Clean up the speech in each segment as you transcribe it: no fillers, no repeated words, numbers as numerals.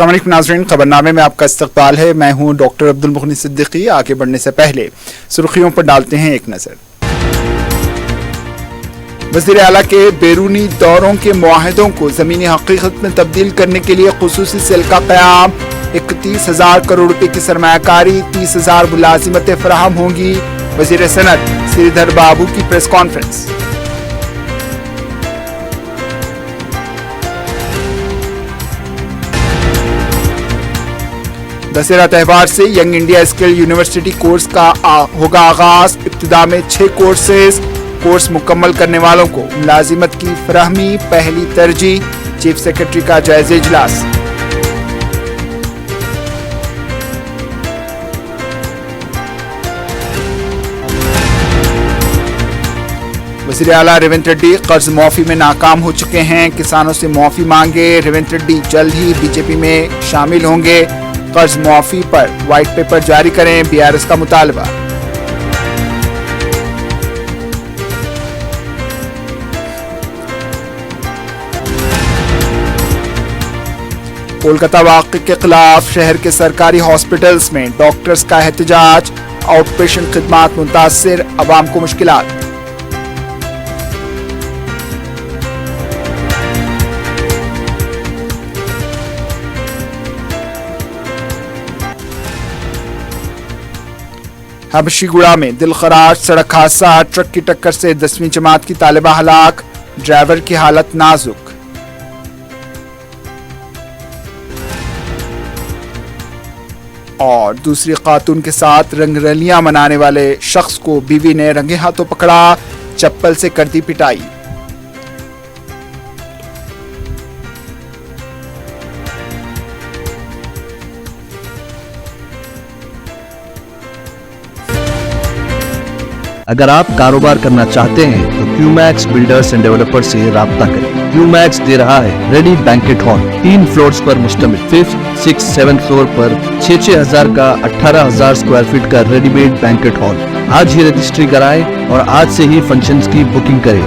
السلام علیکم ناظرین، خبرنامے میں آپ کا استقبال ہے۔ میں ہوں ڈاکٹر عبدالمغنی صدیقی۔ آگے بڑھنے سے پہلے سرخیوں پر ڈالتے ہیں ایک نظر۔ وزیر اعلیٰ کے بیرونی دوروں کے معاہدوں کو زمینی حقیقت میں تبدیل کرنے کے لیے خصوصی سیل کا قیام۔ 31,000 کروڑ روپے کی سرمایہ کاری، 30,000 ملازمتیں فراہم ہوں گی۔ وزیر صنعت سری دھر بابو کی پریس کانفرنس۔ دسہرہ تہوار سے young India skill university course کا ہوگا آغاز۔ ابتدا میں 6 کورس مکمل کرنے والوں کو ملازمت کی فراہمی پہلی ترجیح۔ چیف سیکرٹری کا جائزہ اجلاس۔ وزیر اعلیٰ ریونت ریڈی قرض معافی میں ناکام ہو چکے ہیں، کسانوں سے معافی مانگے۔ ریونت ریڈی جلد ہی بی جے پی میں شامل ہوں گے۔ قرض معافی پر وائٹ پیپر جاری کریں، بی آر ایس کا مطالبہ۔ کولکاتہ واقعے کے خلاف شہر کے سرکاری ہاسپٹلز میں ڈاکٹرز کا احتجاج۔ آؤٹ پیشنٹ خدمات متاثر، عوام کو مشکلات۔ حبشی گوڑا میں دل خراش سڑک حادثہ، ٹرک کی ٹکر سے 10ویں جماعت کی طالبہ ہلاک، ڈرائیور کی حالت نازک۔ اور دوسری خاتون کے ساتھ رنگ رلیاں منانے والے شخص کو بیوی نے رنگے ہاتھوں پکڑا، چپل سے کر دی پٹائی۔ اگر آپ کاروبار کرنا چاہتے ہیں تو کیو میکس بلڈرز اینڈ ڈیولپر سے رابطہ کریں۔ کیو میکس دے رہا ہے ریڈی بینکٹ ہال، 3 فلورز پر مشتمل، 5th 6th 7th فلور پر 6,000 کا 18,000 اسکوائر فٹ کا ریڈی میڈ بینکٹ ہال۔ آج ہی رجسٹری کرائیں اور آج سے ہی فنکشنز کی بکنگ کریں،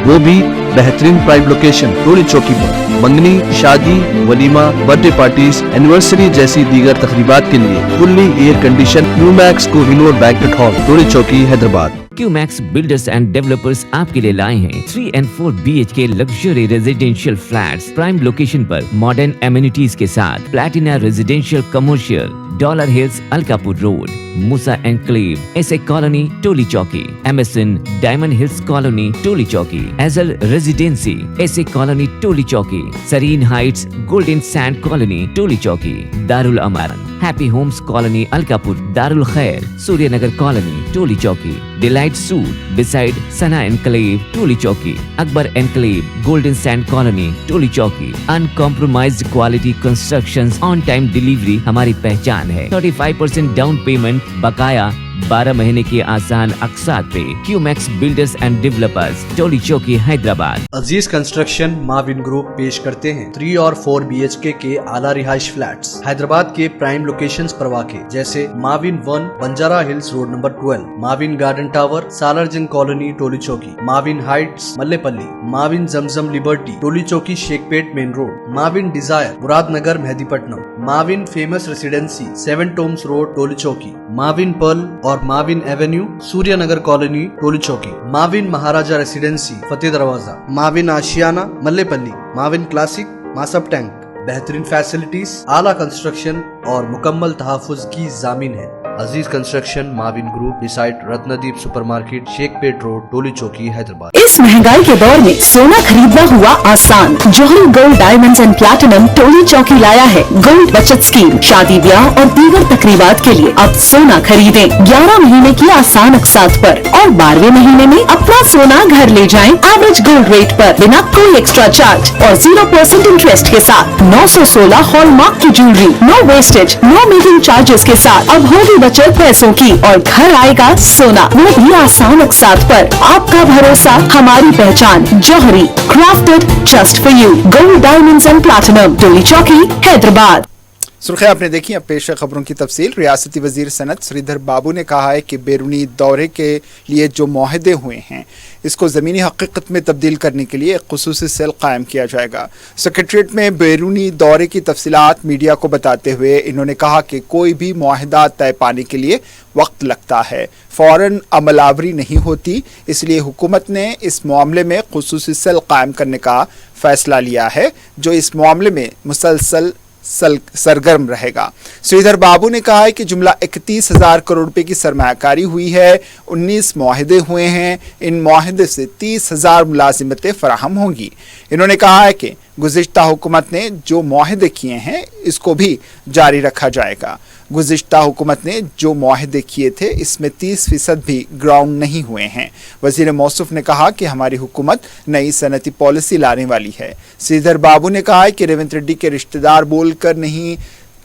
وہ بھی بہترین پرائم لوکیشن ٹولی چوکی پر۔ منگنی، شادی، ولیمہ، برتھ ڈے پارٹیز، اینیورسری جیسی دیگر تقریبات کے لیے fully air condition Q Max کو indoor banquet hall, Toli Chowki, Hyderabad. Q Max builders and developers آپ کے لیے لائے ہیں 3 and 4 BHK luxury residential flats prime location پر ماڈرن ایمینٹیز کے ساتھ۔ Platina residential commercial, Dollar Hills Alkapur road, Musa enclave, S A colony Toli Chowki, MSN Diamond Hills colony Toli Chowki, ایزل residency S A colony Toli Chowki, Serene Heights golden Sand colony Toli Chowki, دارالامارن، Happy Homes colony Alkapur, Darulkhair, Surya Nagar colony Toli Chowki, Delight suite beside Sana enclave Toli Chowki, Akbar enclave Golden Sand colony Toli Chowki. Uncompromised quality constructions, on time delivery ہماری پہچان ہے۔ 35% down payment, بقایا 12 مہینے کے آسان اقساط پہ۔ کیو میکس بلڈرز اینڈ ڈیولپرز، ٹولی چوکی، حیدرآباد۔ عزیز کنسٹرکشن ماوین گروپ پیش کرتے ہیں 3 اور 4 BHK کے اعلیٰ رہائش فلیٹس حیدرآباد کے پرائم لوکیشنز پر واقع، جیسے Maven 1 Banjara Hills road number 12، Maven Garden Tower Salar Jung colony Toli چوکی، ماوین ہائٹس ملے پلی، ماوین زمزم لبرٹی ٹولی چوکی شیخ پیٹ مین روڈ، ماوین ڈیزائر مراد نگر مہدی Patnam, ماوین famous ریسیڈنسی 7 ٹومز road Toli Chowki, ماوین Pearl اور ماوین ایونیو سوریہ نگر کالونی ٹولی چوکی، ماوین مہاراجہ ریسیڈنسی فتح دروازہ، ماوین Ashiana Mallepally, Maven Classic Masab tank. بہترین فیسلٹیز، اعلیٰ کنسٹرکشن اور مکمل تحفظ کی ضامن ہے۔ Aziz construction Maven group beside Ratnadeep super market Shaikpet road ٹولی چوکی، حیدرآباد۔ اس مہنگائی کے دور میں سونا خریدنا ہوا آسان۔ جوہری gold diamonds and platinum Toli Chowki لایا ہے گولڈ بچت اسکیم۔ شادی بیاہ اور دیگر تقریبات کے لیے اب سونا خریدیں 11 مہینے کی آسان اقساط پر، اور 12ویں مہینے میں اپنا سونا گھر لے جائیں ایوریج گولڈ ریٹ پر، بنا کوئی ایکسٹرا چارج اور 0% انٹرسٹ کے ساتھ۔ 916 ہال مارک کی جیولری، نو ویسٹیج، نو میکنگ چارجز کے ساتھ۔ اب ہوگی بچت پیسوں کی اور گھر آئے گا سونا، وہ بھی آسان اقساط پر۔ آپ کا بھروسہ ہماری پہچان، جوہری، crafted just for you, gold diamonds and platinum, ٹولی چوکی، حیدرآباد۔ सुर्खियां आपने देखी। अब पेश है खबरों की तफसील। रियासती वजीर सनत श्रीधर बाबू ने कहा है कि बैरूनी दौरे के लिए जो मुआहदे हुए हैं इसको ज़मीनी हकीकत में तब्दील करने के लिए एक खुसूसी सेल कायम किया जाएगा। सेक्रेटरीट में बैरूनी दौरे की तफसीलात मीडिया को बताते हुए इन्होंने कहा कि कोई भी मुआहदा तय पाने के लिए वक्त लगता है, फ़ौरन अमलावरी नहीं होती, इसलिए हुकूमत ने इस मामले में खुसूसी सेल कायम करने का फ़ैसला लिया है जो इस मामले में मुसलसल सरगर्म रहेगा। श्रीधर बाबू ने कहा है कि जुमला 31,000 करोड़ रुपए की सरमायाकारी हुई है, 19 मुआहदे हुए हैं, इन मुआहदे से 30,000 मुलाजिमतें फराहम होंगी। इन्होंने कहा है कि गुज़िश्ता हुकूमत ने जो मुआहदे किए हैं इसको भी जारी रखा जाएगा। गुज़िश्ता हुकूमत ने जो मुआहदे किए थे इसमें 30% भी ग्राउंड नहीं हुए हैं। वज़ीर मौसूफ ने कहा कि हमारी हुकूमत नई सनती पॉलिसी लाने वाली है। श्रीधर बाबू ने कहा है कि रेवंत रेड्डी के रिश्तेदार बोलकर नहीं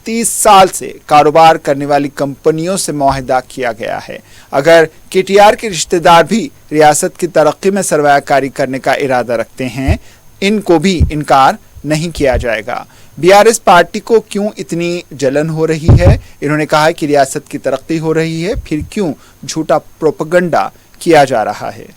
30 साल से कारोबार करने वाली कंपनियों से मुआहदा किया गया है। अगर KTR के रिश्तेदार भी रियासत की तरक्की में सरमायाकारी करने का इरादा रखते हैं इनको भी इनकार नहीं किया जाएगा। BRS पार्टी को क्यों इतनी जलन हो रही है? इन्होंने कहा कि रियासत की तरक्की हो रही है, फिर क्यों झूठा प्रोपेगेंडा किया जा रहा है।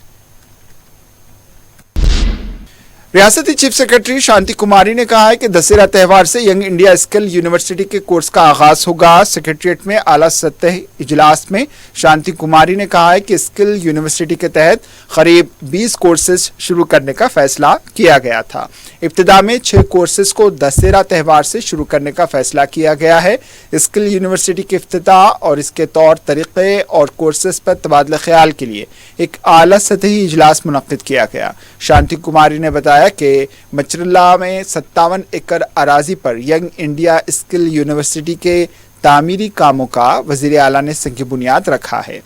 रियासती चीफ सेक्रेटरी शांति कुमारी ने कहा है कि दशहरा त्यौहार से यंग इंडिया स्किल यूनिवर्सिटी के कोर्स का आगाज होगा। सेक्रेटरीट में आला सतह इजलास में शांति कुमारी ने कहा है कि स्किल यूनिवर्सिटी के तहत करीब 20 कोर्सेज शुरू करने का फैसला किया गया था। इब्तिदा में 6 कोर्सेज को दशहरा त्यौहार से शुरू करने का फैसला किया गया है। स्किल यूनिवर्सिटी के इफ्तिताह और इसके तौर तरीके और कोर्सेज पर तबादला ख्याल के लिए एक आला सतही इजलास मुनक्किद किया गया। शांति कुमारी ने बताया कि मचरल्ला में 57 एकड़ अराजी पर यंग इंडिया स्किल यूनिवर्सिटी के तामीरी कामों का वजीर आला ने संग बुनियाद रखा है।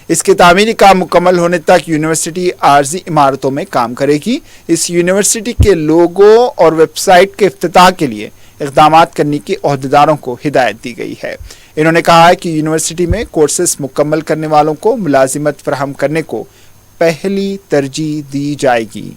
इसके तामीरी काम मुकम्मल होने तक यूनिवर्सिटी आर्जी इमारतों में काम करेगी। इस यूनिवर्सिटी के लोगो और वेबसाइट के इफ्तिताह के लिए इक़दाम करने की ओहदेदारों को हिदायत दी गई है। इन्होंने कहा है कि यूनिवर्सिटी में कोर्सेज मुकम्मल करने वालों को मुलाजिमत फराहम करने को पहली तरजीह दी जाएगी।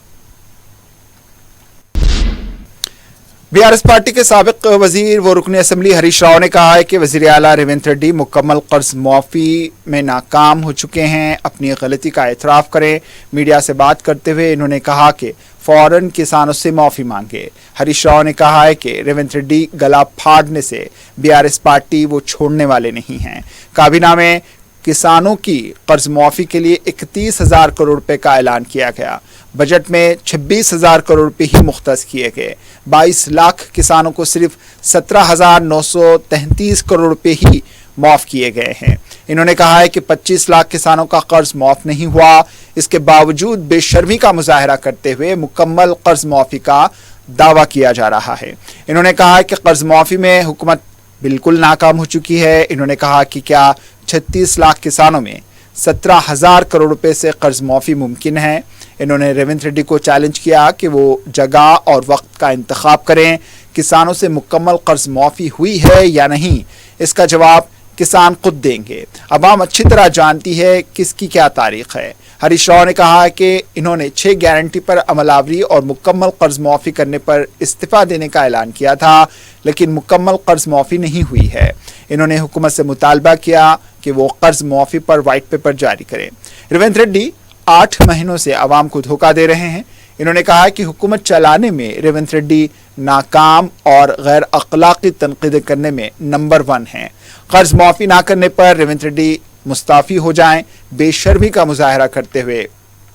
BRS पार्टी के साबिक वजीर व रुकन असम्बली हरीश राव ने कहा है कि वजीर आला रेवंत रेड्डी मुकम्मल कर्ज मुआफ़ी में नाकाम हो चुके हैं, अपनी गलती का एतराफ़ करें। मीडिया से बात करते हुए इन्होंने कहा कि फ़ौरन किसानों से माफ़ी मांगे। हरीश राव ने कहा है कि रेवंत रेड्डी गला फाड़ने से BRS पार्टी वो छोड़ने वाले नहीं हैं। काबीना में किसानों की कर्ज मुआफ़ी के लिए 31,000 करोड़ रुपए का ऐलान किया गया। बजट में 26,000 करोड़ रुपए ही मुख्तस किए गए। 22 लाख किसानों को सिर्फ 17,933 करोड़ रुपए ही माफ़ किए गए हैं। इन्होंने कहा है कि 25 लाख किसानों का कर्ज माफ़ नहीं हुआ। इसके बावजूद बेशर्मी का मुजाहरा करते हुए मुकम्मल कर्ज मुआफ़ी का दावा किया जा रहा है। इन्होंने कहा कि कर्ज मुआफ़ी में हुकूमत बिल्कुल नाकाम हो चुकी है। इन्होंने कहा कि क्या 36 लाख किसानों में 17,000 करोड़ रुपए से कर्ज मुआफ़ी मुमकिन है। इन्होंने रेवंत रेड्डी को चैलेंज किया कि वो जगह और वक्त का इंतखाब करें। किसानों से मुकम्मल कर्ज मुआफ़ी हुई है या नहीं, इसका जवाब किसान खुद देंगे। अवाम अच्छी तरह जानती है किसकी क्या तारीख है। हरीश राव ने कहा कि इन्होंने 6 गारंटी पर अमलावरी और मुकम्मल कर्ज मुआफ़ी करने पर इस्तीफ़ा देने का ऐलान किया था, लेकिन मुकम्मल कर्ज मुआफ़ी नहीं हुई है। इन्होंने हुकूमत से मुतालबा किया कि वो कर्ज मुआफ़ी पर वाइट पेपर जारी करें। रेवंत रेड्डी 8 महीनों से आवाम को धोखा दे रहे हैं। इन्होंने कहा कि हुकूमत चलाने में रेवंत रेड्डी नाकाम और गैर अखलाकी तनकीद करने में नंबर 1 हैं। कर्ज मुआफ़ी ना करने पर रेवंत रेड्डी मुस्ताफ़ी हो जाएं। बेशर्मी का मुजाहरा करते हुए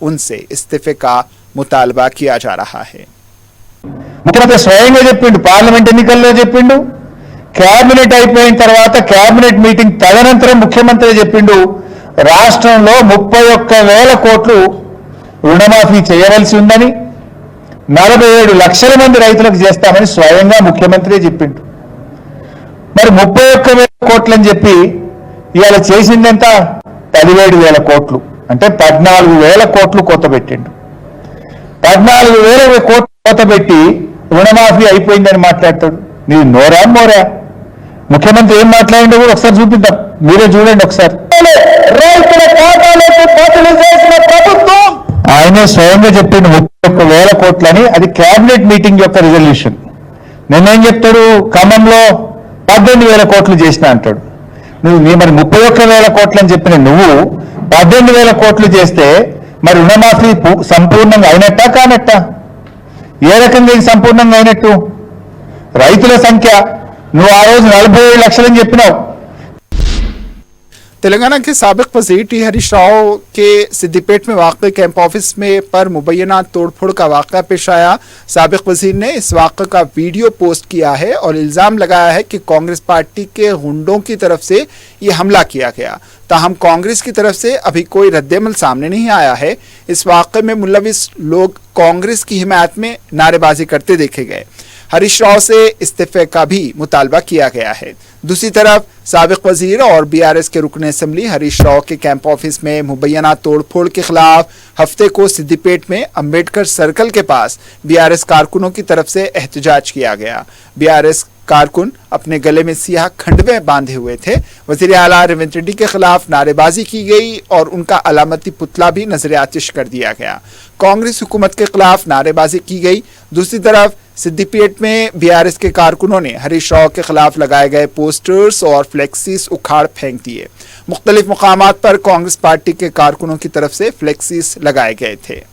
उनसे इस्तीफे का मुतालबा किया जा रहा है। ముఖ్యమంత్రి స్వయంగా చెప్పిండు, పార్లమెంట్ ఎన్నికల్లో చెప్పిండు, క్యాబినెట్ అయిపోయిన తర్వాత క్యాబినెట్ మీటింగ్ తదనంతరం ముఖ్యమంత్రి చెప్పిండు రాష్ట్రంలో 31,000 కోట్లు రుణమాఫీ చేయవలసి ఉందని, 47 లక్షల మంది రైతులకు చేస్తామని స్వయంగా ముఖ్యమంత్రి చెప్పిండు. మరి 31,000 కోట్లని చెప్పి ఇవాళ చేసిందంతా 17,000 కోట్లు, అంటే 14,000 కోట్లు కొత్త పెట్టిండు. 14,000 కోట్లు కొత్త పెట్టి రుణమాఫీ అయిపోయిందని మాట్లాడతాడు. నీ నోరా మోరా? ముఖ్యమంత్రి ఏం మాట్లాడిండో కూడా ఒకసారి చూపిద్దాం, మీరే చూడండి ఒకసారి. రైతుల ఖాతాలోకి బదిలీ చేసిన ప్రభుత్వం ఆయనే స్వయంగా చెప్పిండు 31,000 కోట్లని. అది క్యాబినెట్ మీటింగ్ యొక్క రిజల్యూషన్. నేనేం చెప్తాడు, ఖమ్మంలో 18,000 కోట్లు చేసిన అంటాడు. నువ్వు మరి 31,000 కోట్లు అని చెప్పిన నువ్వు 18,000 కోట్లు చేస్తే మరి రుణమాఫీ సంపూర్ణంగా అయినట్టా కానట్టా? ఏ రకంగా ఇది సంపూర్ణంగా అయినట్టు? రైతుల సంఖ్య నువ్వు ఆ రోజు 47 లక్షలని చెప్పినావు. तेलंगाना के साबिक वजीर टी हरीश राव के सिद्दीपेट में वाक़ कैंप ऑफिस में पर मुबैना तोड़फोड़ का वाक़ा पेश आया। साबिक वजीर ने इस वाक़े का वीडियो पोस्ट किया है और इल्ज़ाम लगाया है कि कांग्रेस पार्टी के गुंडों की तरफ से ये हमला किया गया। ताहम कांग्रेस की तरफ से अभी कोई रद्देमल सामने नहीं आया है। इस वाक़े में मुलविस लोग कांग्रेस की हिमायत में नारेबाजी करते देखे गए। हरीश राव से इस्तीफे का भी मुतालबा किया गया है। दूसरी तरफ साबिक वजीर और बीआरएस के रुकन असम्बली हरीश राव के कैंप ऑफिस में मुबैना तोड़फोड़ के खिलाफ हफ्ते को सिद्दीपेट में अंबेडकर सर्कल के पास बीआरएस कारकुनों की तरफ से एहतजाज किया गया। बीआरएस कारकुन अपने गले में सियाह खंडवे बांधे हुए थे। वजीर आला रेवंत रेड्डी के खिलाफ नारेबाजी की गई और उनका अलामती पुतला भी नजर आतिश कर दिया गया। कांग्रेस हुकूमत के खिलाफ नारेबाजी की गई। दूसरी तरफ सिद्दीपेट में बीआरएस के कारकुनों ने हरीश राव के खिलाफ लगाए गए पोस्टर्स और फ्लेक्सीज उखाड़ फेंक दिए। मुख्तलिफ मुकामात पर कांग्रेस पार्टी के कारकुनों की तरफ से फ्लेक्सीज लगाए गए थे।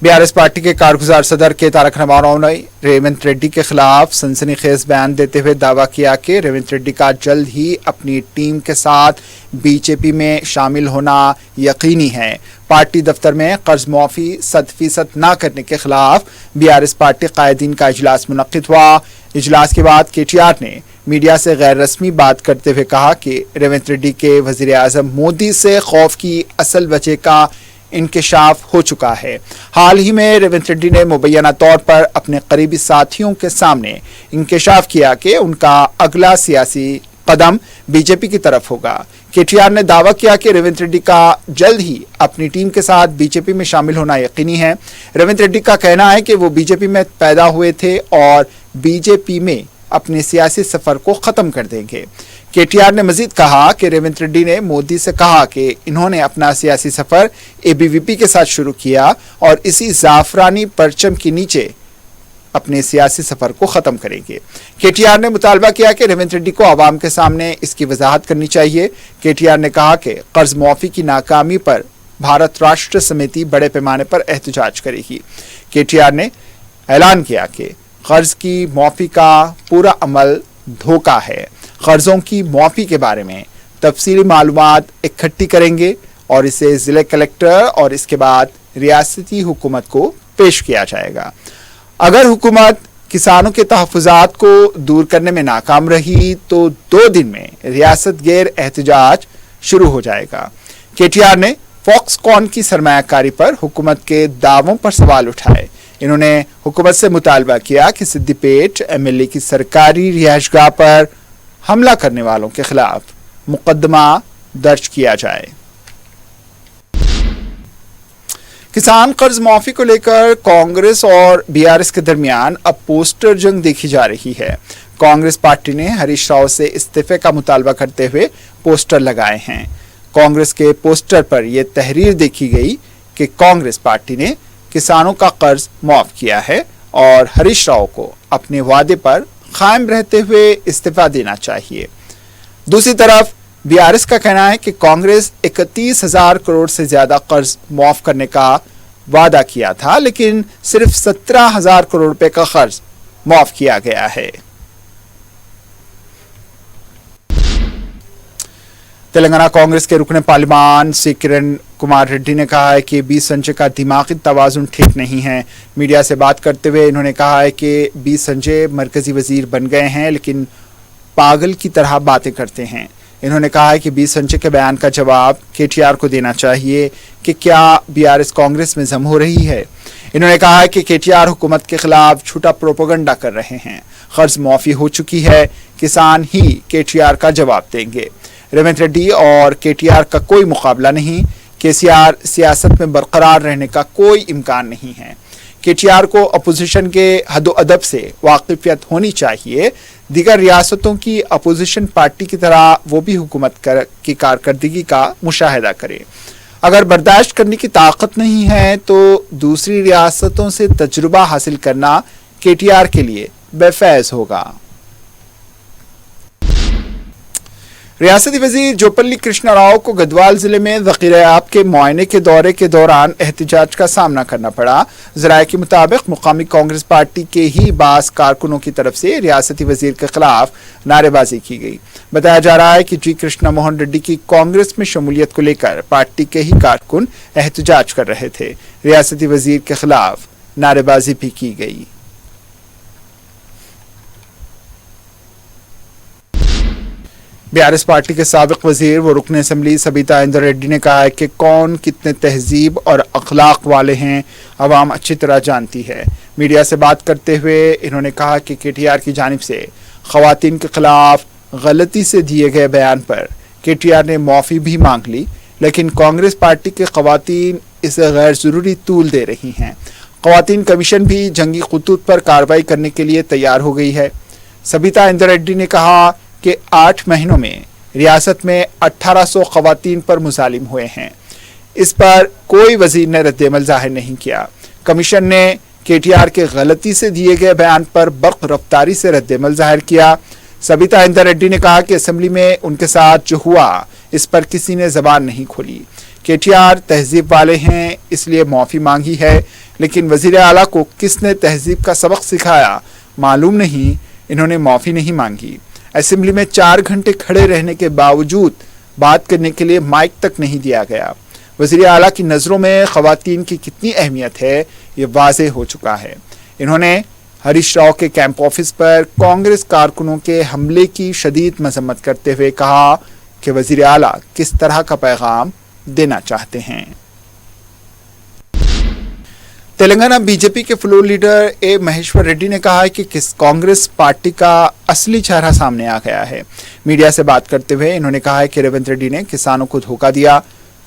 बीआरएस पार्टी के कारगुजार सदर के तारक रामाराव ने रेवंत रेड्डी के खिलाफ सनसनीखेज बयान देते हुए दावा किया कि रेवंत रेड्डी का जल्द ही अपनी टीम के साथ बीजेपी में शामिल होना यकीनी है। पार्टी दफ्तर में कर्ज मुआफी 100% न करने के खिलाफ बीआरएस पार्टी कायदीन का इजलास मुनक्किद हुआ। इजलास के बाद केटीआर ने मीडिया से गैर रस्मी बात करते हुए कहा कि रेवंत रेड्डी के वजीर आजम मोदी से खौफ की असल वजह का इंकशाफ हो चुका है। हाल ही में रेवंत रेड्डी ने मुबैना तौर पर अपने करीबी साथियों के सामने इंकशाफ किया कि उनका अगला सियासी कदम बीजेपी की तरफ होगा। केटीआर ने दावा किया कि रेवंत रेड्डी का जल्द ही अपनी टीम के साथ बीजेपी में शामिल होना यकीनी है। रेवंत रेड्डी का कहना है कि वो बीजेपी में पैदा हुए थे और बीजेपी में अपने सियासी सफर को खत्म कर देंगे। केटीआर ने मजीद कहा कि रेवंत रेड्डी ने मोदी से कहा कि इन्होंने अपना सियासी सफर एबीवीपी के साथ शुरू किया और इसी जाफरानी परचम के नीचे अपने सियासी सफर को खत्म करेंगे। केटीआर ने मुतालबा किया कि रेवंत रेड्डी को आवाम के सामने इसकी वजाहत करनी चाहिए। केटीआर ने कहा कि कर्ज मुआफी की नाकामी पर भारत राष्ट्र समिति बड़े पैमाने पर एहतजाज करेगी। केटीआर ने ऐलान किया कि कर्ज की मुआफी का पूरा अमल धोखा है। कर्जों की मुआफी के बारे में तफसीली मालूमात इकट्ठी करेंगे और इसे जिले कलेक्टर और इसके बाद रियासती हुकूमत को पेश किया जाएगा। अगर हुकूमत किसानों के तहफ़्फ़ुज़ात को दूर करने में नाकाम रही तो 2 दिन में रियासत गैर एहतजाज शुरू हो जाएगा। केटीआर ने फॉक्सकॉन की सरमायाकारी पर हुकूमत के दावों पर सवाल उठाए। इन्होंने हुकूमत से मुतालबा किया कि सिद्दीपेट एमएलए की सरकारी रिहाइशगाह पर हमला करने वालों के खिलाफ मुकदमा दर्ज किया जाए। किसान कर्ज मुआफी को लेकर कांग्रेस और बीआरएस के दरमियान अब पोस्टर जंग देखी जा रही है। कांग्रेस पार्टी ने हरीश राव से इस्तीफे का मुतालबा करते हुए पोस्टर लगाए हैं। कांग्रेस के पोस्टर पर यह तहरीर देखी गई कि कांग्रेस पार्टी ने किसानों का कर्ज माफ किया है और हरीश राव को अपने वादे पर कायम रहते हुए इस्तीफा देना चाहिए। दूसरी तरफ बीआरएस का कहना है कि कांग्रेस 31,000 करोड़ से ज्यादा कर्ज माफ करने का वादा किया था, लेकिन सिर्फ 17,000 करोड़ रुपए का कर्ज माफ किया गया है। तेलंगाना कांग्रेस के रुकने पार्लिमान श्री किरण कुमार रेड्डी ने कहा है कि बी संजय का दिमागी तवाजुन ठीक नहीं है। मीडिया से बात करते हुए इन्होंने कहा है कि बी संजय मरकजी वजीर बन गए हैं लेकिन पागल की तरह बातें करते हैं। इन्होंने कहा है कि बी संजय के बयान का जवाब केटीआर को देना चाहिए कि क्या बीआरएस कांग्रेस में जम हो रही है। इन्होंने कहा है कि केटीआर हुकूमत के खिलाफ झूठा प्रोपेगेंडा कर रहे हैं। कर्ज मुआफी हो चुकी है, किसान ही केटीआर का जवाब देंगे। रेवंत रेड्डी और केटीआर का कोई मुकाबला नहीं। केसीआर सियासत में बरकरार रहने का कोई इम्कान नहीं है। KTR को अपोजिशन के हदो-अदब से वाकिफियत होनी चाहिए। दीगर रियासतों की अपोजिशन पार्टी की तरह वो भी हुकूमत की कारकर्दगी का मुशाहिदा करे। अगर बर्दाश्त करने की ताकत नहीं है तो दूसरी रियासतों से तजुर्बा हासिल करना KTR के लिए बेफैज होगा। रियासती वजीर जोपल्ली कृष्णा राव को गढ़वाल जिले में ज़ख़ीरा-ए-आब के मुआयने के दौरे के दौरान एहतजाज का सामना करना पड़ा। ज़राए के मुताबिक मुकामी कांग्रेस पार्टी के ही बास कारकुनों की तरफ से रियासती वजीर के खिलाफ नारेबाजी की गई। बताया जा रहा है कि जी कृष्णा मोहन रेड्डी की कांग्रेस में शमूलियत को लेकर पार्टी के ही कारकुन एहतजाज कर रहे थे। रियासती वजीर के खिलाफ नारेबाजी भी की गई। BRS पार्टी के साबिक वजीर व रुकन असम्बली सबिता इंदर रेड्डी ने कहा है कि कौन कितने तहजीब और अखलाक वाले हैं अवाम अच्छी तरह जानती है। मीडिया से बात करते हुए इन्होंने कहा कि KTR की जानिब से खवातीन के खिलाफ गलती से दिए गए बयान पर KTR ने माफ़ी भी मांग ली, लेकिन कांग्रेस पार्टी के खवातीन इसे गैर ज़रूरी तूल दे रही हैं। खवातीन कमीशन भी जंगी खतूत पर कार्रवाई करने के लिए तैयार हो गई है। सबिता इंदर रेड्डी ने कहा कि 8 महीनों में रियासत में 1800 खवातीन पर मुजालिम हुए हैं। इस पर कोई वजीर ने रद्द-ए-अमल जाहिर नहीं किया। कमीशन ने KTR के गलती से दिए गए बयान पर बर्क रफ्तारी से रद्द-ए-अमल जाहिर किया। सबिता इंदर रेड्डी ने कहा कि असेंबली में उनके साथ जो हुआ इस पर किसी ने जबान नहीं खोली। KTR तहजीब वाले हैं इसलिए माफ़ी मांगी है, लेकिन वजीर आला को किसने तहजीब का सबक सिखाया मालूम नहीं, इन्होंने माफ़ी नहीं मांगी। असेंबली में 4 घंटे खड़े रहने के बावजूद बात करने के लिए माइक तक नहीं दिया गया। वज़ीर आला की नज़रों में ख़वातीन की कितनी अहमियत है ये वाज़ेह हो चुका है। इन्होंने हरीश राव के कैंप ऑफिस पर कांग्रेस कारकुनों के हमले की शदीद मजम्मत करते हुए कहा कि वज़ीर आला किस तरह का पैगाम देना चाहते हैं। तेलंगाना बीजेपी के floor leader A Maheshwar Reddy ने कहा है कि कांग्रेस पार्टी का असली चेहरा सामने आ गया है। मीडिया से बात करते हुए इन्होंने कहा है कि रेवंत रेड्डी ने किसानों को धोखा दिया।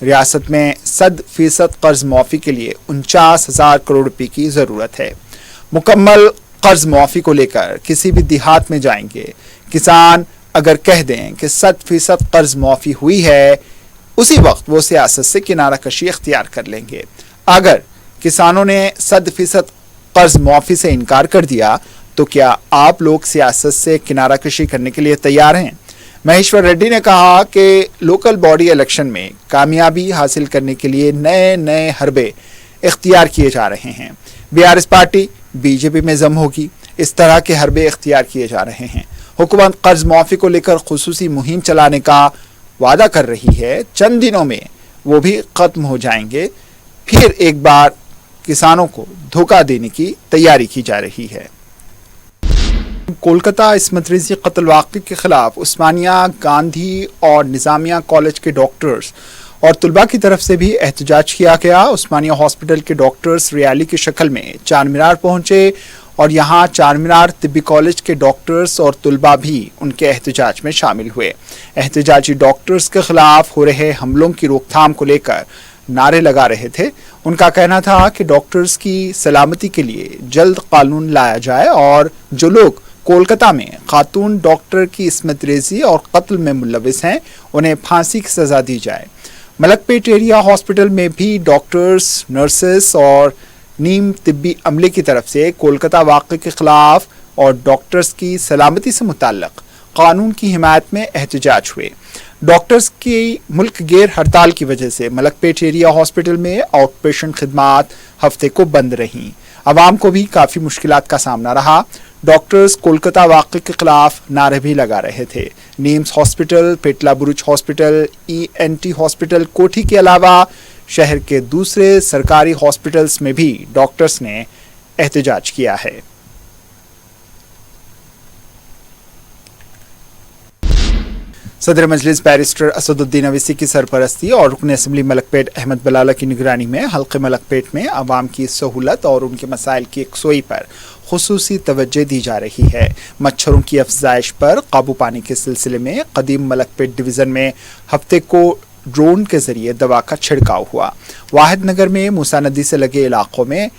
रियासत में 100% कर्ज माफी के लिए 49,000 करोड़ रुपए की जरूरत है। मुकम्मल कर्ज माफी को लेकर किसी भी देहात में जाएंगे, किसान अगर कह दें कि 100% कर्ज माफी हुई है, उसी वक्त वो सियासत से किनारा कशी इख्तियार कर लेंगे। अगर किसानों ने 100% कर्ज माफी से इनकार कर दिया तो क्या आप लोग सियासत से किनारा कशी करने के लिए तैयार हैं? महेश्वर रेड्डी ने कहा कि लोकल बॉडी इलेक्शन में कामयाबी हासिल करने के लिए नए नए हरबे इख्तियार किए जा रहे हैं। BRS पार्टी बीजेपी में जम होगी, इस तरह के हरबे इख्तियार किए जा रहे हैं। हुकूमत कर्ज माफी को लेकर खुसूसी मुहिम चलाने का वादा कर रही है, चंद दिनों में वो भी खत्म हो जाएंगे। फिर एक बार किसानों को धोखा देने की तैयारी की जा रही है। कोलकाता इस्मत रेज़ी कत्ल वाक़े के खिलाफ उस्मानिया, गांधी और निज़ामिया कॉलेज के डॉक्टर्स और तुलबा की तरफ से भी एहतजाज किया गया। उस्मानिया हॉस्पिटल के डॉक्टर्स रैली की शक्ल में चार मीनार पहुंचे और यहां चार मीनार तिब्बी कॉलेज के डॉक्टर्स और तुलबा भी उनके एहतजाज में शामिल हुए। एहतजाजी डॉक्टर्स के खिलाफ हो रहे हमलों की रोकथाम को लेकर नारे लगा रहे थे। उनका कहना था कि डॉक्टर्स की सलामती के लिए जल्द कानून लाया जाए और जो लोग कोलकाता में खातून डॉक्टर की इस्मत रेज़ी और कत्ल में मुलविस हैं उन्हें फांसी की सजा दी जाए। मलकपेट एरिया हॉस्पिटल में भी डॉक्टर्स, नर्सेस और नीम तिब्बी अमले की तरफ से कोलकाता वाक़े के खिलाफ और डॉक्टर्स की सलामती से मुताल्लिक़ कानून की हिमायत में एहतजाज हुए। डॉक्टर्स की मुल्क गेर हड़ताल की वजह से मलकपेट एरिया हॉस्पिटल में आउट पेशेंट खिदमात हफ्ते को बंद रहीं। आवाम को भी काफ़ी मुश्किलात का सामना रहा। डॉक्टर्स कोलकाता वाक़े के खिलाफ नारे भी लगा रहे थे। नीम्स हॉस्पिटल, पेटला बुरुज हॉस्पिटल, ENT हॉस्पिटल कोठी के अलावा शहर के दूसरे सरकारी हॉस्पिटल्स में भी डॉक्टर्स ने एहतजाज किया है। सदर मजलिस बैरिस्टर असदुद्दीन अवैसी की सरपरस्ती और रुकन असम्बली मलकपेट अहमद बलाला की निगरानी में हल्के मलकपेट में आवाम की सहूलत और उनके मसाइल की यकसोई पर खुसूसी तवज्जो दी जा रही है। मच्छरों की अफजाइश पर काबू पाने के सिलसिले में कदीम मलकपेट डिवीज़न में हफ्ते को ड्रोन के जरिए दवा का छिड़काव हुआ। वाहिद नगर में मूसा नदी से लगे इलाकों में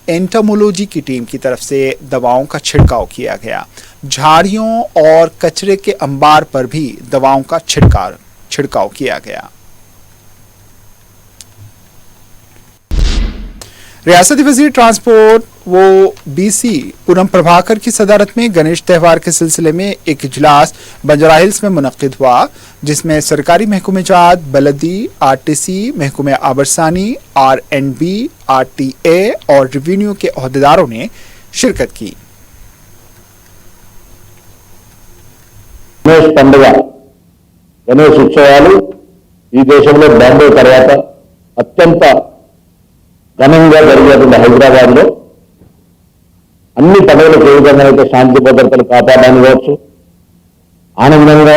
एंटोमोलॉजी की टीम की तरफ से दवाओं का छिड़काव किया गया। झाड़ियों और कचरे के अंबार पर भी दवाओं का छिड़काव किया गया। रियासती वजीर ट्रांसपोर्ट वो BC पूनम प्रभाकर की सदारत में गणेश त्योहार के सिलसिले में एक इजलास बंजारा हिल्स में मुनक्किद हुआ, जिसमें सरकारी महकमे जात, बलदी, RTC, महकमे आबरसानी, R&B, RTA और रेवेन्यू के अहदेदारों ने शिरकत की। గణేష్ పండుగ, గణేష్ ఉత్సవాలు ఈ దేశంలో బాంబే తర్వాత అత్యంత ఘనంగా జరిగేటువంటి హైదరాబాద్లో అన్ని పండుగలకు ఏ విధంగా అయితే శాంతి భద్రతలు కాపాడడానికి కావచ్చు, ఆనందంగా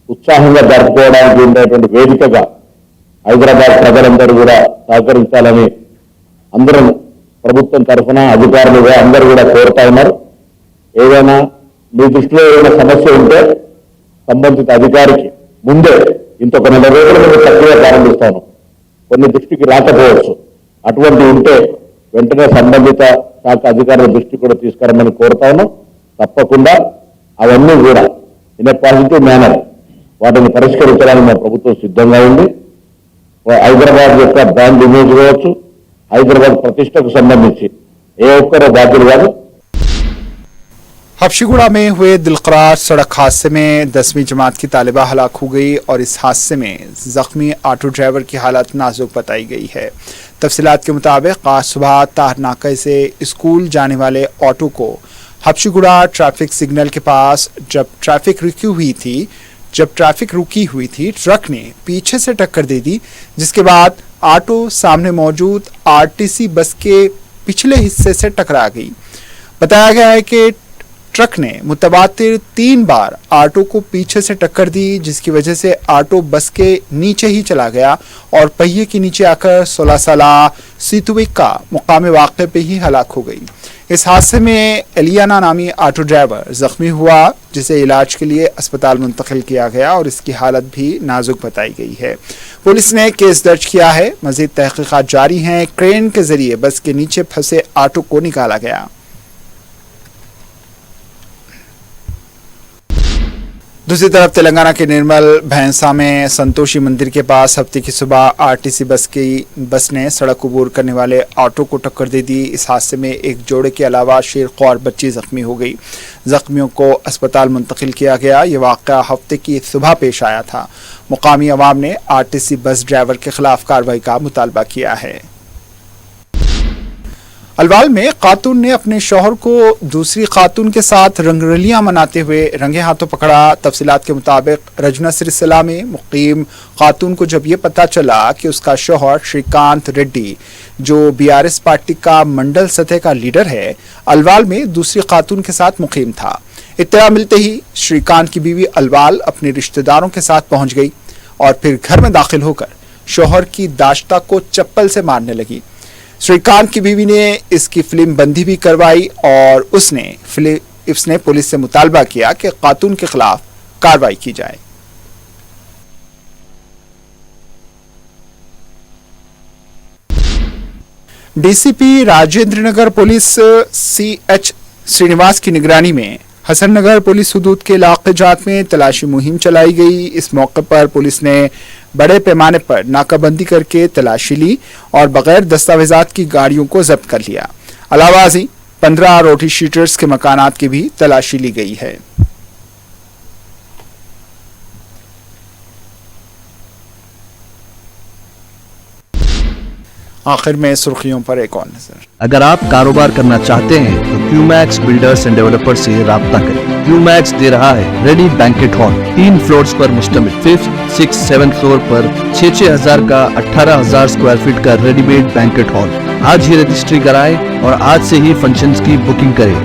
ఉత్సాహంగా జరుపుకోవడానికి ఉండేటువంటి వేదికగా హైదరాబాద్ ప్రజలందరూ కూడా సహకరించాలని అందరం ప్రభుత్వం తరఫున అధికారులుగా అందరూ కూడా కోరుతా ఉన్నారు. ఏదైనా మీ దృష్టిలో ఏదైనా సమస్య ఉంటే సంబంధిత అధికారికి ముందే ఇంకొక 4 రోజుల ముందు ప్రక్రియ ప్రారంభిస్తాను. కొన్ని దృష్టికి రాకపోవచ్చు, అటువంటి ఉంటే వెంటనే సంబంధిత శాఖ అధికారుల దృష్టి కూడా తీసుకురమ్మని కోరుతాను. తప్పకుండా అవన్నీ కూడా ఇన్ ఏ పాజిటివ్ మేనర్ వాటిని పరిష్కరించడానికి మా ప్రభుత్వం సిద్ధంగా ఉంది. హైదరాబాద్ యొక్క బ్రాండ్ ఇమేజ్ కావచ్చు, హైదరాబాద్ ప్రతిష్టకు సంబంధించి ఏ ఒక్కరో బాధ్యులు కాదు. हबशीगुड़ा में हुए दिलकरार सड़क हादसे में 10वीं जमात की तालिबा हलाक हो गई और इस हादसे में जख्मी ऑटो ड्राइवर की हालत नाजुक बताई गई है। तफसीलात के मुताबिक आज सुबह तार नाका से स्कूल जाने वाले ऑटो को हबशीगुड़ा ट्रैफिक सिग्नल के पास जब ट्रैफिक रुकी हुई थी ट्रक ने पीछे से टक्कर दे दी, जिसके बाद ऑटो सामने मौजूद RTC बस के पिछले हिस्से से टकरा गई। बताया गया है कि ट्रक ने मुतवातिर 3 बार ऑटो को पीछे से टक्कर दी, जिसकी वजह से ऑटो बस के नीचे ही चला गया और पहिए के नीचे आकर 16 साला सीतुविका मुकाम वाक़े पे ही हलाक हो गई। इस हादसे में एलियाना नामी ऑटो ड्राइवर जख्मी हुआ, जिसे इलाज के लिए अस्पताल मुंतकिल किया गया और इसकी हालत भी नाजुक बताई गई है। पुलिस ने केस दर्ज किया है। मजीद तहकीकात जारी हैं। क्रेन के जरिए बस के नीचे फंसे ऑटो को निकाला गया। दूसरी तरफ तेलंगाना के निर्मल भैंसा में संतोषी मंदिर के पास हफ्ते की सुबह RTC बस ने सड़क अबूर करने वाले ऑटो को टक्कर दे दी। इस हादसे में एक जोड़े के अलावा शेर और बच्ची जख्मी हो गई। जख्मियों को अस्पताल मुंतकिल किया गया। ये वाक़या हफ्ते की सुबह पेश आया था। मुकामी अवाम ने RTC बस ड्राइवर के खिलाफ कार्रवाई का मुतालबा किया है। अलवाल में खातून ने अपने शौहर को दूसरी खातून के साथ रंगरलियां मनाते हुए रंगे हाथों पकड़ा। तफसीलात के मुताबिक रजना सिलसिला में मुकीम खातून को जब ये पता चला कि उसका शौहर श्रीकांत रेड्डी, जो BRS पार्टी का मंडल सतह का लीडर है, अलवाल में दूसरी खातून के साथ मुकीम था। इत्तला मिलते ही श्रीकांत की बीवी अलवाल अपने रिश्तेदारों के साथ पहुंच गई और फिर घर में दाखिल होकर शौहर की दाश्ता को चप्पल से मारने लगी। श्रीकांत की बीवी ने इसकी फिल्म बंदी भी करवाई और उसने पुलिस से मुतालबा किया कि खातून के खिलाफ कार्रवाई की जाए। DCP Rajendra Nagar police CH Srinivas की निगरानी में हसन नगर पुलिस हदूद के इलाके जात में तलाशी मुहिम चलाई गई। इस मौके पर पुलिस ने बड़े पैमाने पर नाकाबंदी करके तलाशी ली और बगैर दस्तावेजात की गाड़ियों को जब्त कर लिया। अलावाजी 15 रोटी शीटर्स के मकानात की भी तलाशी ली गई है। आखिर में सुर्खियों पर एक और नजर। अगर आप कारोबार करना चाहते हैं तो क्यूमैक्स बिल्डर्स एंड डेवलपर्स से राब्ता करें। क्यूमैक्स दे रहा है रेडी बैंकेट हॉल, 3 फ्लोर्स पर मुश्तमिल 5th, 6th, 7th फ्लोर पर 6,000 का 18,000 स्क्वायर फीट का रेडीमेड बैंकेट हॉल। आज ही रजिस्ट्री कराएं और आज से ही फंक्शंस की बुकिंग करें,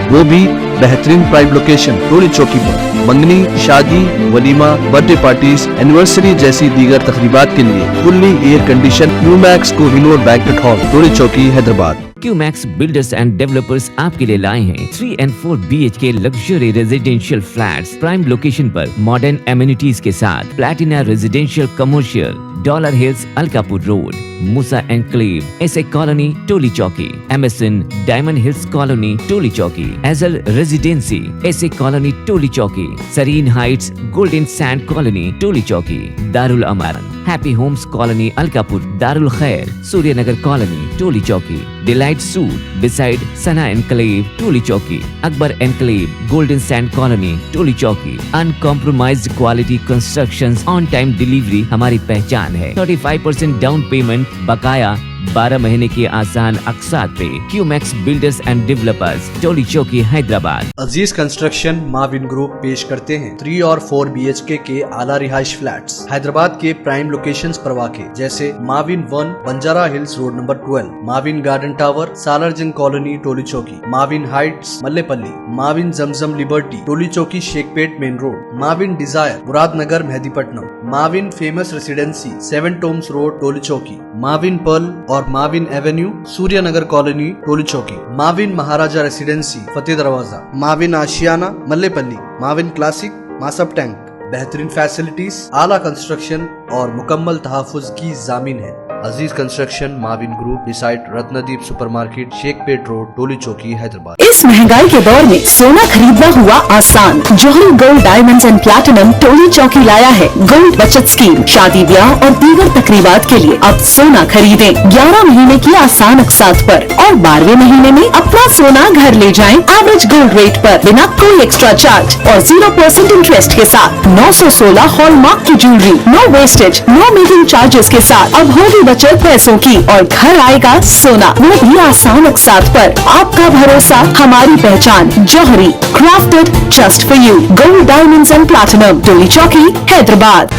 वो भी बेहतरीन प्राइम लोकेशन टोली चौकी पर। मंगनी, शादी, वलीमा, बर्थडे पार्टीज, एनिवर्सरी जैसी दीगर तकरीबात के लिए fully air condition Q Max Kohinoor banquet hall, Toli Chowki, Hyderabad. Q Max builders and developers आपके लिए लाए हैं 3 and 4 BHK luxury residential flats prime location पर मॉडर्न एमिनिटीज के साथ Platina residential commercial Dollar Hills, Alkapur Road, Musa Enclave, SA Colony, Toli Chowki, MSN, Diamond Hills Colony, Toli Chowki, Azal Residency, SA Colony, Toli Chowki, Serene Heights, Golden Sand Colony, Toli Chowki, Darul Amaran, Happy Homes Colony, Alkapur, Darul Khair, Suryanagar Colony, Toli Chowki, Delight Suit, beside Sana Enclave, Toli Chowki, Akbar Enclave, Golden Sand Colony, Toli Chowki. Uncompromised quality constructions, on time delivery हमारी पहचान है। 35% down payment बकाया, 12 महीने की आसान अक़सात पे। QMax builders and developers, Toli Chowki, Hyderabad. Aziz construction Maven group पेश करते हैं 3 और 4 BHK के आला रिहाइश फ्लैट्स हैदराबाद के प्राइम लोकेशंस पर वाक़े, जैसे Maven 1 Banjara Hills road number 12, Maven Garden Tower Salar Jung colony Toli Chowki, Maven Heights Mallepally, Maven Zamzam Liberty Toli Chowki Shaikpet main road, Maven Desire Muradnagar Mehdipatnam, Maven famous residency 7 Tombs road Toli Chowki, Maven Pearl और Maven Avenue Suryanagar colony Toli Chowki, Maven Maharaja residency Fateh Darwaza, Maven Ashiana Mallepally, Maven Classic Masab tank. बेहतरीन facilities, आला construction और मुकम्मल तहफ़्फ़ुज़ की ज़ामीन है। Aziz construction Maven group beside Ratnadeep supermarket Shaikpet road Toli Chowki Hyderabad. इस महंगाई के दौर में सोना खरीदना हुआ आसान। जौहरी gold diamonds and platinum Toli चौकी लाया है गोल्ड बचत स्कीम। शादी ब्याह और दीगर तकरीबात के लिए अब सोना खरीदें 11 महीने की आसान अक़सात पर और 12वें महीने में अपना सोना घर ले जाएं एवरेज गोल्ड रेट पर बिना कोई एक्स्ट्रा चार्ज और 0% इंटरेस्ट के साथ। 916 हॉलमार्क की jewellery, no wastage, no making charges के साथ। अब होगी बचत पैसों की और घर आएगा सोना, वो भी आसान अक़सात पर। आपका भरोसा, हमारी पहचान। Jauhari, crafted just for you. Gold diamonds and platinum Toli Chowki Hyderabad.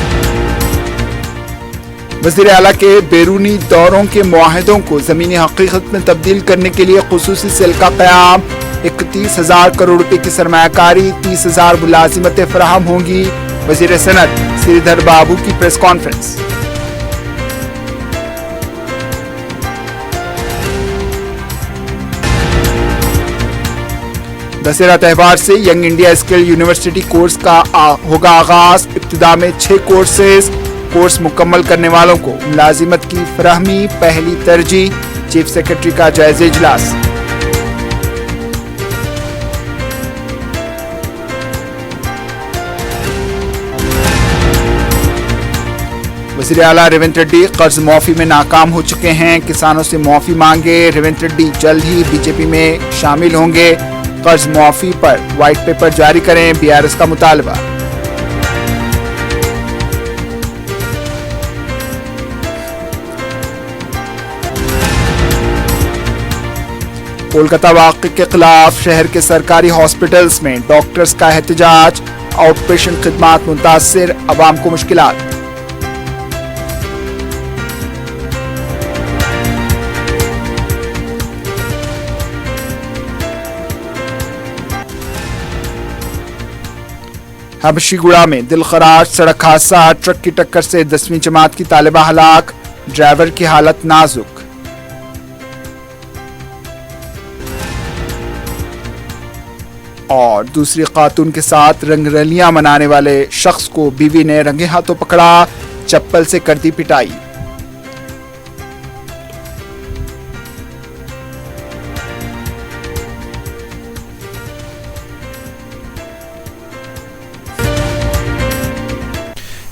वज़ीर आला के बैरूनी दौरों के मुआहदों को ज़मीनी हकीकत में तब्दील करने के लिए खुसूसी सेल का क़याम। 31,000 करोड़ रुपए की सरमायाकारी, 30,000 मुलाजिमतें फराहम होंगी। वज़ीर सनत श्रीधर बाबू की प्रेस कॉन्फ्रेंस। दशहरा त्यौहार से young India skill university course का होगा आगाज। इब्तिदा में 6 कोर्स मुकम्मल करने वालों को मुलाजिमत की फराहमी पहली तरजीह। चीफ सेक्रेटरी का जायजा इजलास। वज़ीर आला रेवंत रेड्डी कर्ज मुआफी में नाकाम हो चुके हैं। किसानों से मुआफी मांगे। रेवंत रेड्डी जल्द ही बीजेपी में शामिल होंगे। कर्ज मुआफी पर व्हाइट पेपर जारी करें, BRS का मुतालबा। कोलकाता वाक़े के खिलाफ शहर के सरकारी हॉस्पिटल्स में डॉक्टर्स का एहतजाज। आउट पेशेंट खिदमात मुतासिर, अवाम को मुश्किलात। हबशीगुड़ा में दिलखराज सड़क हादसा। ट्रक की टक्कर से 10वीं जमात की तालिबा हलाक, ड्राइवर की हालत नाजुक। और दूसरी खातून के साथ रंगरलियां मनाने वाले शख्स को बीवी ने रंगे हाथों पकड़ा, चप्पल से कर दी पिटाई।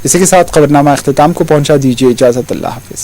इसी के साथ खबरनामा इख्तिताम को पहुंचा। दीजिए इजाजत, अल्लाह हाफिज।